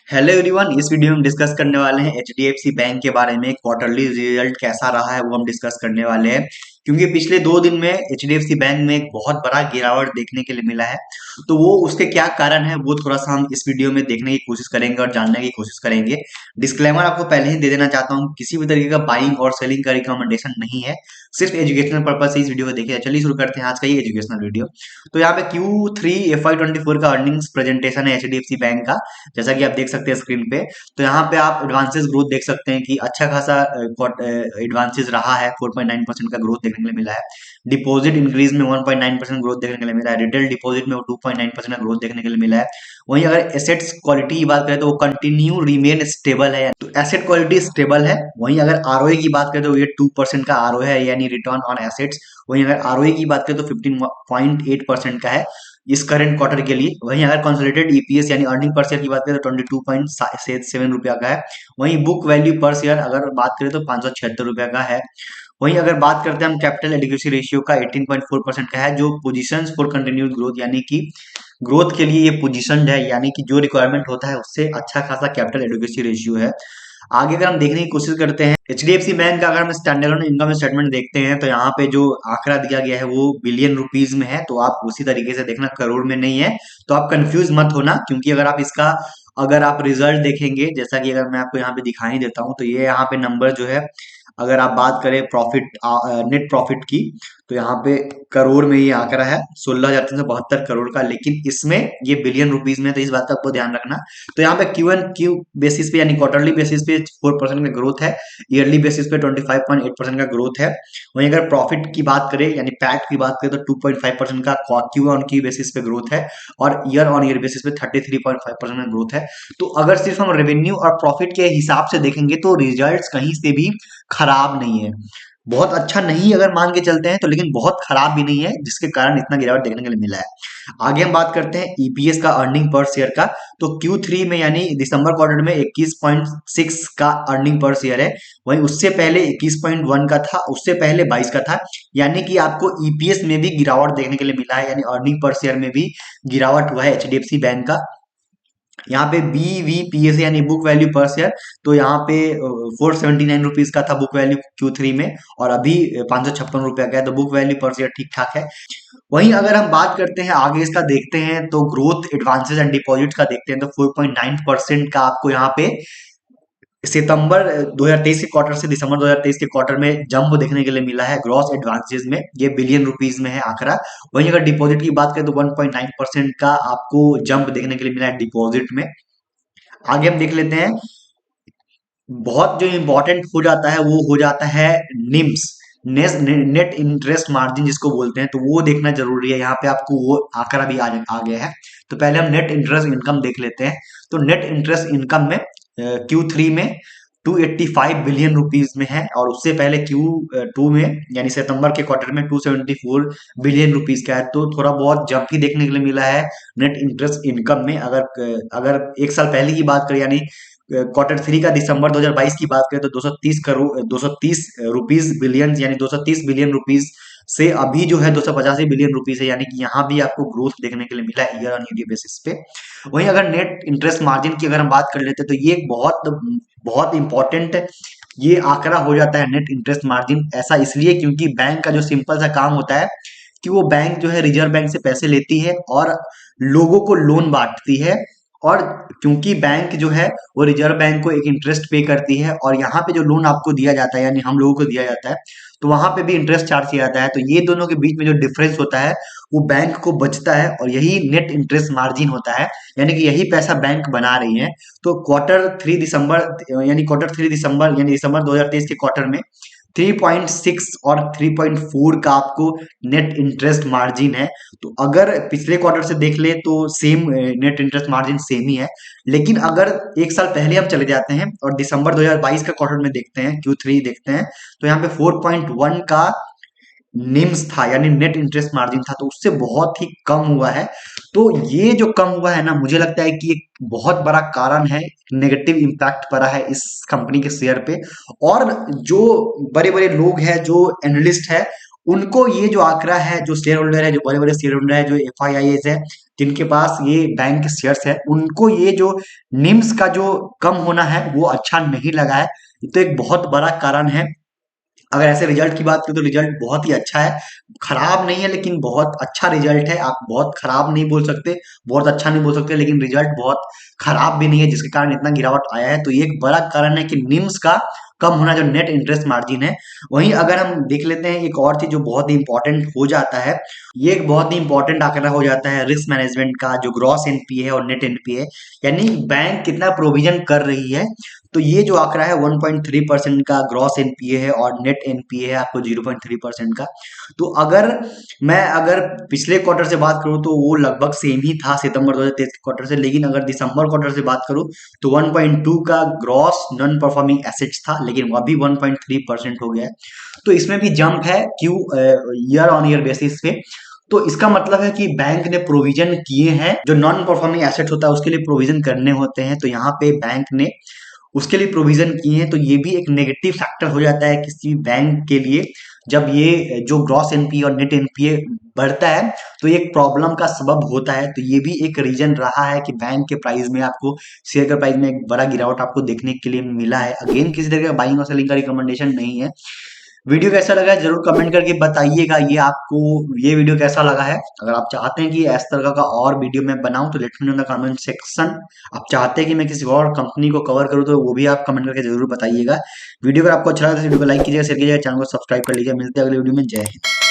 Hello everyone. इस video में हम डिस्कस करने वाले हैं एचडीएफसी बैंक के बारे में। क्वार्टरली रिजल्ट कैसा रहा है वो हम डिस्कस करने वाले हैं, क्योंकि पिछले 2 दिन में एचडीएफसी बैंक में एक बहुत बड़ा गिरावट देखने के लिए मिला है। तो वो उसके क्या कारण है वो थोड़ा सा हम इस वीडियो में देखने की कोशिश करेंगे और जानने की कोशिश करेंगे। डिस्क्लेमर आपको पहले ही दे देना चाहता हूँ, किसी भी तरीके का बाइंग और सेलिंग का रिकमेंडेशन नहीं है, सिर्फ एजुकेशनल पर्पज से इस वीडियो को देखिए। चलिए शुरू करते हैं आज का ये एजुकेशनल वीडियो। तो यहाँ पे Q3 FY24 का अर्निंग्स प्रेजेंटेशन है एचडीएफसी बैंक का, जैसा कि आप देख सकते हैं स्क्रीन पे। तो यहाँ पे आप एडवांसेस ग्रोथ देख सकते हैं कि अच्छा खासा एडवांसेस रहा है, 4.9% का ग्रोथ देखने के लिए मिला है। डिपॉजिट इंक्रीज में 1.9% ग्रोथ देखने के लिए मिला है। रिटेल डिपॉजिट में 2.9% का ग्रोथ देखने के लिए मिला है। वहीं अगर एसेट्स क्वालिटी की बात करें तो वो कंटिन्यू रिमेन स्टेबल है, तो एसेट क्वालिटी स्टेबल है। वहीं अगर आरओए की बात करें तो ये 2% का आरओए है, यानी रिटर्न ऑन एसेट्स। वहीं अगर आरओए की बात करें तो 15.8% का है इस करंट क्वार्टर के लिए। वहीं अगर कंसोलिडेटेड ईपीएस यानी अर्निंग पर शेयर की बात करें तो 22.7 रुपया का है। वहीं बुक वैल्यू पर शेयर अगर बात करें तो 576 रुपया का है। वहीं अगर बात करते हैं हम कैपिटल एडिक्वेसी रेशियो का, 18.4% का है, जो पोजीशंस फॉर कंटिन्यूड ग्रोथ, यानी कि ग्रोथ के लिए ये पोजीशन है, यानी कि जो रिक्वायरमेंट होता है उससे अच्छा खासा कैपिटल एडिक्वेसी रेशियो है। आगे अगर हम देखने की कोशिश करते हैं एचडीएफसी बैंक का, अगर हम स्टैंडर्ड इनकम स्टेटमेंट देखते हैं तो यहाँ पे जो आंकड़ा दिया गया है वो बिलियन रुपीज में है, तो आप उसी तरीके से देखना, करोड़ में नहीं है। तो आप कंफ्यूज मत होना, क्योंकि अगर आप रिजल्ट देखेंगे, जैसा कि अगर मैं आपको यहाँ पे दिखाई देता हूँ, तो ये यहाँ पे नंबर जो है, अगर आप बात करें प्रॉफिट, नेट प्रॉफिट की, तो यहाँ पे करोड़ में ये आंकड़ा है 16,372 करोड़ का, लेकिन इसमें ये बिलियन रुपीज में है, तो इस बात का आपको ध्यान रखना। तो यहाँ पे क्यू बेसिस पे यानी क्वार्टरली बेसिस पे 4% का ग्रोथ है, ईयरली बेसिस पे 25.8% का ग्रोथ है। वहीं अगर प्रॉफिट की बात करें यानी पैट की बात करें तो 2.5% का क्यू ऑन क्यू बेसिस पे ग्रोथ है, और ईयर ऑन ईयर बेसिस पे 33.5% का ग्रोथ है। तो अगर सिर्फ हम रेवेन्यू और प्रॉफिट के हिसाब से देखेंगे तो रिजल्ट कहीं से भी खराब नहीं है। बहुत अच्छा नहीं अगर मान के चलते हैं तो, लेकिन बहुत खराब भी नहीं है, जिसके कारण इतना गिरावट देखने के लिए मिला है। आगे हम बात करते हैं ईपीएस का, अर्निंग पर शेयर का। तो Q3 में यानी दिसंबर क्वार्टर में 21.6 का अर्निंग पर शेयर है। वहीं उससे पहले 21.1 का था, उससे पहले 22 का था। यानी कि आपको ईपीएस में भी गिरावट देखने के लिए मिला है, यानी अर्निंग पर शेयर में भी गिरावट हुआ है एचडीएफसी बैंक का। यहाँ पे BVPS यानी बुक वैल्यू पर शेयर, तो यहाँ पे 479 रुपीज का था बुक वैल्यू Q3 में, और अभी 556 रुपया का है, तो बुक वैल्यू पर शेयर ठीक ठाक है। वहीं अगर हम बात करते हैं आगे इसका देखते हैं, तो ग्रोथ एडवांसेस एंड डिपॉजिट्स का देखते हैं, तो 4.9% का आपको यहाँ पे सितंबर 2023 के क्वार्टर से दिसंबर 2023 के क्वार्टर में जंप देखने के लिए मिला है ग्रॉस एडवांसेस में, ये बिलियन रुपीज में है आंकड़ा। वहीं अगर डिपॉजिट की बात करें तो 1.9% का आपको जंप देखने के लिए मिला है डिपॉजिट में। आगे हम देख लेते हैं, बहुत जो इंपॉर्टेंट हो जाता है वो हो जाता है निम्स, नेट इंटरेस्ट मार्जिन जिसको बोलते हैं, तो वो देखना जरूरी है। यहाँ पे आपको वो आंकड़ा भी आ गया है। तो पहले हम नेट इंटरेस्ट इनकम देख लेते हैं। तो नेट इंटरेस्ट इनकम में Q3 में 285 बिलियन रुपीज में है, और उससे पहले Q2 में यानी सितंबर के क्वार्टर में 274 बिलियन रुपीज का है। तो थोड़ा बहुत जंप ही देखने के लिए मिला है नेट इंटरेस्ट इनकम में। अगर एक साल पहले की बात करें यानी Q3 का दिसंबर 2022 की बात करें तो 230 रुपीज बिलियन, यानी 230 बिलियन रुपीज से अभी जो है 285 बिलियन रुपीज है, यानी कि यहाँ भी आपको ग्रोथ देखने के लिए मिला है ईयर ऑन ईयर बेसिस पे। वहीं अगर नेट इंटरेस्ट मार्जिन की अगर हम बात कर लेते हैं तो ये एक बहुत बहुत इंपॉर्टेंट ये आंकड़ा हो जाता है नेट इंटरेस्ट मार्जिन। ऐसा इसलिए क्योंकि बैंक का जो सिंपल सा काम होता है कि वो बैंक जो है रिजर्व बैंक से पैसे लेती है और लोगों को लोन बांटती है, और क्योंकि बैंक जो है वो रिजर्व बैंक को एक इंटरेस्ट पे करती है, और यहाँ पे जो लोन आपको दिया जाता है यानी हम लोगों को दिया जाता है, तो वहां पे भी इंटरेस्ट चार्ज किया जाता है। तो ये दोनों के बीच में जो डिफरेंस होता है वो बैंक को बचता है, और यही नेट इंटरेस्ट मार्जिन होता है, यानी कि यही पैसा बैंक बना रही है। तो क्वार्टर 3 दिसंबर यानी दिसंबर 2023 के क्वार्टर में 3.6 और 3.4 का आपको नेट इंटरेस्ट मार्जिन है। तो अगर पिछले क्वार्टर से देख ले तो same net interest margin same ही है, लेकिन अगर एक साल पहले हम चले जाते हैं और दिसंबर 2022 का क्वार्टर में देखते हैं, Q3 देखते हैं, तो यहाँ पे 4.1 का निम्स था यानी नेट इंटरेस्ट मार्जिन था, तो उससे बहुत ही कम हुआ है। तो ये जो कम हुआ है ना, मुझे लगता है कि एक बहुत बड़ा कारण है, नेगेटिव इम्पैक्ट पड़ा है इस कंपनी के शेयर पे। और जो बड़े बड़े लोग हैं, जो एनालिस्ट है, उनको ये जो आंकड़ा है, जो शेयर होल्डर है, जो बड़े बड़े शेयर होल्डर है, जो एफआईआईएस है, जिनके पास ये बैंक के शेयर्स है, उनको ये जो निम्स का जो कम होना है वो अच्छा नहीं लगा है। ये तो एक बहुत बड़ा कारण है। अगर ऐसे रिजल्ट की बात करें तो रिजल्ट बहुत ही अच्छा है, खराब नहीं है लेकिन बहुत अच्छा रिजल्ट है। आप बहुत खराब नहीं बोल सकते, बहुत अच्छा नहीं बोल सकते, लेकिन रिजल्ट बहुत खराब भी नहीं है, जिसके कारण इतना गिरावट आया है। तो ये एक बड़ा कारण है कि निम्स का कम होना, जो नेट इंटरेस्ट मार्जिन है। वहीं अगर हम देख लेते हैं एक और चीज जो बहुत ही इंपॉर्टेंट हो जाता है, ये एक बहुत ही इंपॉर्टेंट आंकड़ा हो जाता है रिस्क मैनेजमेंट का, जो ग्रॉस एनपीए है और नेट एनपीए, यानी बैंक कितना प्रोविजन कर रही है। तो ये जो आंकड़ा है 1.3% का ग्रॉस एनपीए है और नेट एनपीए है आपको 0.3% का। तो अगर पिछले क्वार्टर से बात करूं तो वो लगभग सेम ही था सितंबर 2023 के क्वार्टर से, लेकिन अगर दिसंबर क्वार्टर से बात करूं तो 1.2 का ग्रॉस नॉन परफॉर्मिंग एसेट्स था, लेकिन वो अभी 1.3% हो गया है। तो इसमें भी जंप है Q year on year basis पे। तो इसका मतलब है कि बैंक ने प्रोविजन किए हैं, जो नॉन परफॉर्मिंग एसेट होता है उसके लिए प्रोविजन करने होते हैं, तो यहाँ पे बैंक ने उसके लिए प्रोविजन किए हैं। तो ये भी एक नेगेटिव फैक्टर हो जाता है किसी बैंक के लिए, जब ये जो ग्रॉस एनपीए और नेट एनपीए बढ़ता है तो ये एक प्रॉब्लम का सबब होता है। तो ये भी एक रीजन रहा है कि बैंक के प्राइस में आपको, शेयर के प्राइस में एक बड़ा गिरावट आपको देखने के लिए मिला है। अगेन किसी तरह का बाइंग और सेलिंग का रिकमेंडेशन नहीं है। वीडियो कैसा लगा है जरूर कमेंट करके बताइएगा, ये आपको ये वीडियो कैसा लगा है। अगर आप चाहते हैं कि इस तरह का और वीडियो मैं बनाऊं तो let me know in the comment section. आप चाहते हैं कि मैं किसी और कंपनी को कवर करूं तो वो भी आप कमेंट करके जरूर बताइएगा। वीडियो अगर आपको अच्छा लगा तो वीडियो को लाइक कीजिएगा, शेयर कीजिएगा, चैनल को सब्सक्राइब कर लीजिए। मिलते हैं अगले वीडियो में। जय हिंद।